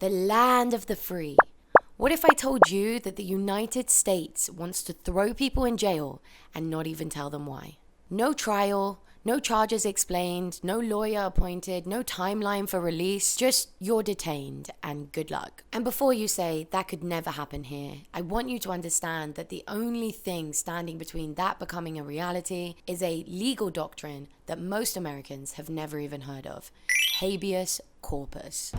the land of the free. What if I told you that the United States wants to throw people in jail and not even tell them why? No trial, no charges explained, no lawyer appointed, no timeline for release, just you're detained and good luck. And before you say that could never happen here, I want you to understand that the only thing standing between that becoming a reality is a legal doctrine that most Americans have never even heard of: habeas corpus.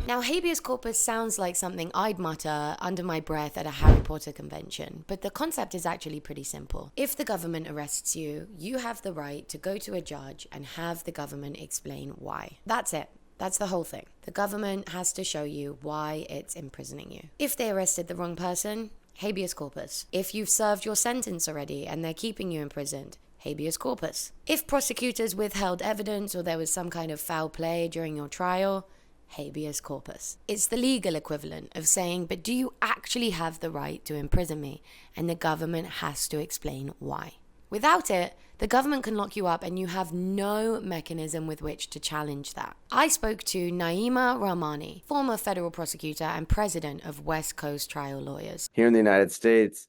Now, habeas corpus sounds like something I'd mutter under my breath at a Harry Potter convention, but the concept is actually pretty simple. If the government arrests you, you have the right to go to a judge and have the government explain why. That's it. That's the whole thing. The government has to show you why it's imprisoning you. If they arrested the wrong person, habeas corpus. If you've served your sentence already and they're keeping you imprisoned, habeas corpus. If prosecutors withheld evidence or there was some kind of foul play during your trial, habeas corpus. It's the legal equivalent of saying, but do you actually have the right to imprison me? And the government has to explain why. Without it, the government can lock you up and you have no mechanism with which to challenge that. I spoke to Neama Rahmani, former federal prosecutor and president of West Coast Trial Lawyers. Here in the United States,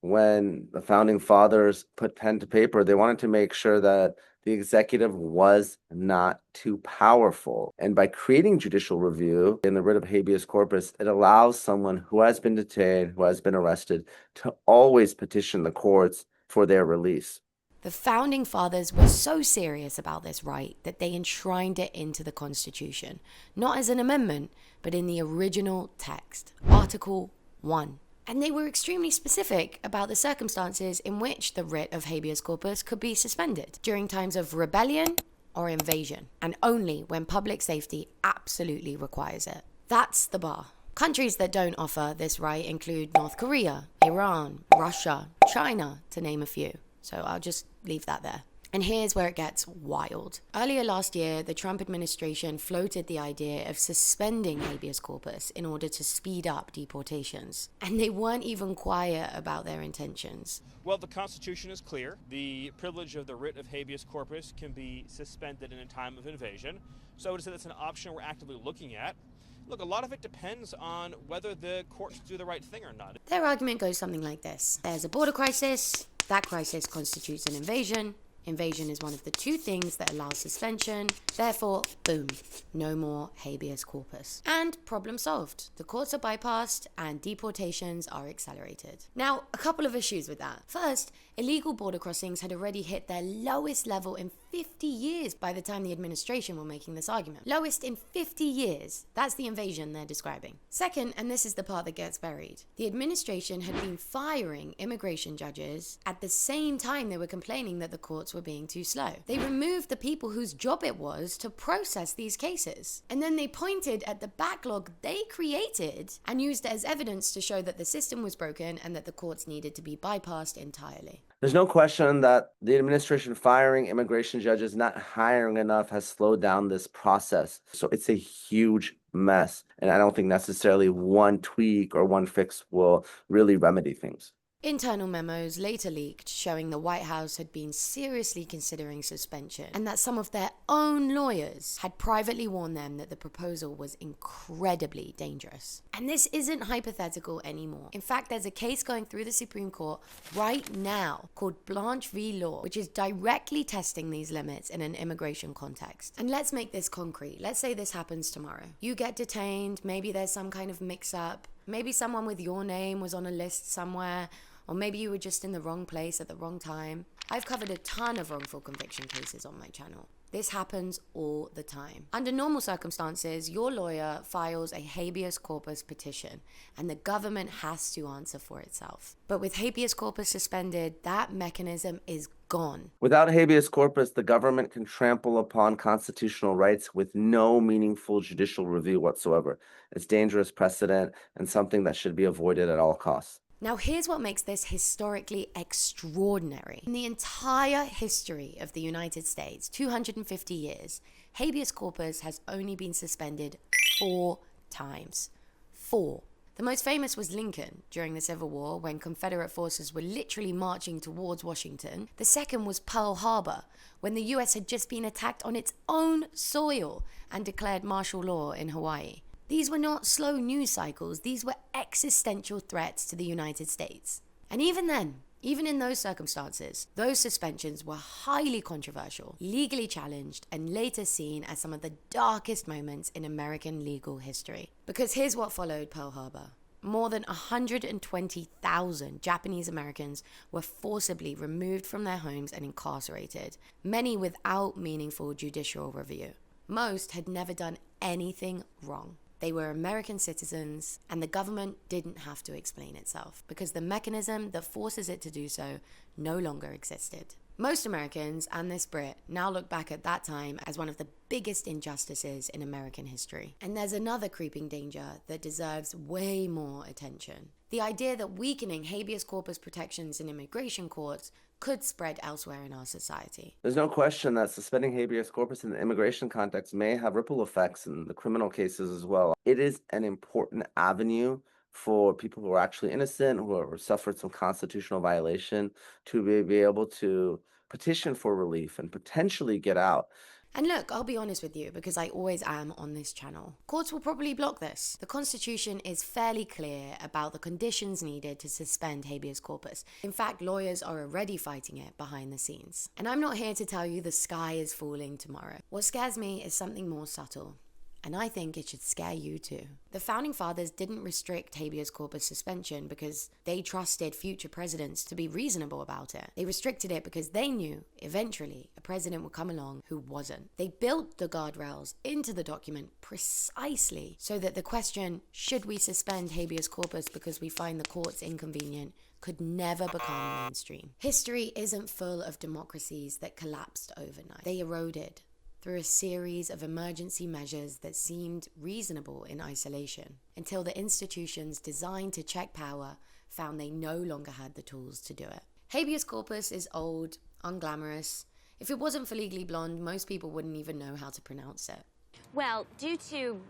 when the founding fathers put pen to paper, they wanted to make sure that the executive was not too powerful. And by creating judicial review in the writ of habeas corpus, it allows someone who has been detained, who has been arrested, to always petition the courts for their release. The founding fathers were so serious about this right that they enshrined it into the Constitution, not as an amendment, but in the original text, Article 1. And they were extremely specific about the circumstances in which the writ of habeas corpus could be suspended: during times of rebellion or invasion, and only when public safety absolutely requires it. That's the bar. Countries that don't offer this right include North Korea, Iran, Russia, China, to name a few. So I'll just leave that there. And here's where it gets wild. Earlier last year, the Trump administration floated the idea of suspending habeas corpus in order to speed up deportations. And they weren't even quiet about their intentions. Well, the Constitution is clear. The privilege of the writ of habeas corpus can be suspended in a time of invasion. So I would say that's an option we're actively looking at. Look, a lot of it depends on whether the courts do the right thing or not. Their argument goes something like this. There's a border crisis. That crisis constitutes an invasion. Invasion is one of the two things that allows suspension. Therefore, boom, no more habeas corpus. And problem solved. The courts are bypassed and deportations are accelerated. Now, a couple of issues with that. First, illegal border crossings had already hit their lowest level in 50 years by the time the administration were making this argument. Lowest in 50 years. That's the invasion they're describing. Second, and this is the part that gets buried, the administration had been firing immigration judges at the same time they were complaining that the courts were being too slow. They removed the people whose job it was to process these cases. And then they pointed at the backlog they created and used it as evidence to show that the system was broken and that the courts needed to be bypassed entirely. There's no question that the administration firing immigration judges, not hiring enough, has slowed down this process. So it's a huge mess. And I don't think necessarily one tweak or one fix will really remedy things. Internal memos later leaked showing the White House had been seriously considering suspension and that some of their own lawyers had privately warned them that the proposal was incredibly dangerous. And this isn't hypothetical anymore. In fact, there's a case going through the Supreme Court right now called Blanche v. Law, which is directly testing these limits in an immigration context. And let's make this concrete. Let's say this happens tomorrow. You get detained, maybe there's some kind of mix-up, maybe someone with your name was on a list somewhere, or maybe you were just in the wrong place at the wrong time. I've covered a ton of wrongful conviction cases on my channel. This happens all the time. Under normal circumstances, your lawyer files a habeas corpus petition, and the government has to answer for itself. But with habeas corpus suspended, that mechanism is gone. Without habeas corpus, the government can trample upon constitutional rights with no meaningful judicial review whatsoever. It's dangerous precedent and something that should be avoided at all costs. Now, here's what makes this historically extraordinary. In the entire history of the United States, 250 years, habeas corpus has only been suspended 4 times. 4. The most famous was Lincoln during the Civil War when Confederate forces were literally marching towards Washington. The second was Pearl Harbor when the US had just been attacked on its own soil and declared martial law in Hawaii. These were not slow news cycles, these were existential threats to the United States. And even then, even in those circumstances, those suspensions were highly controversial, legally challenged, and later seen as some of the darkest moments in American legal history. Because here's what followed Pearl Harbor. More than 120,000 Japanese Americans were forcibly removed from their homes and incarcerated, many without meaningful judicial review. Most had never done anything wrong. They were American citizens, and the government didn't have to explain itself because the mechanism that forces it to do so no longer existed. Most Americans, and this Brit, now look back at that time as one of the biggest injustices in American history. And there's another creeping danger that deserves way more attention. The idea that weakening habeas corpus protections in immigration courts could spread elsewhere in our society. There's no question that suspending habeas corpus in the immigration context may have ripple effects in the criminal cases as well. It is an important avenue for people who are actually innocent, who have suffered some constitutional violation, to be able to petition for relief and potentially get out. And look, I'll be honest with you, because I always am on this channel. Courts will probably block this. The Constitution is fairly clear about the conditions needed to suspend habeas corpus. In fact, lawyers are already fighting it behind the scenes. And I'm not here to tell you the sky is falling tomorrow. What scares me is something more subtle. And I think it should scare you too. The Founding Fathers didn't restrict habeas corpus suspension because they trusted future presidents to be reasonable about it. They restricted it because they knew eventually a president would come along who wasn't. They built the guardrails into the document precisely so that the question, should we suspend habeas corpus because we find the courts inconvenient, could never become mainstream. History isn't full of democracies that collapsed overnight. They eroded through a series of emergency measures that seemed reasonable in isolation, until the institutions designed to check power found they no longer had the tools to do it. Habeas corpus is old, unglamorous. If it wasn't for Legally Blonde, most people wouldn't even know how to pronounce it. Well, due to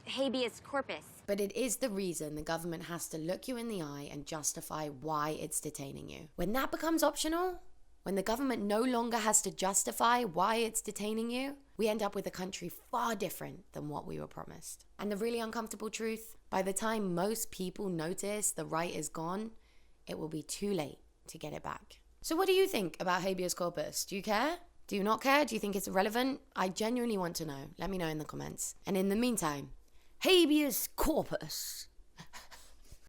habeas corpus. But it is the reason the government has to look you in the eye and justify why it's detaining you. When that becomes optional, when the government no longer has to justify why it's detaining you, we end up with a country far different than what we were promised. And the really uncomfortable truth, by the time most people notice the right is gone, it will be too late to get it back. So what do you think about habeas corpus? Do you care? Do you not care? Do you think it's irrelevant? I genuinely want to know. Let me know in the comments. And in the meantime, habeas corpus.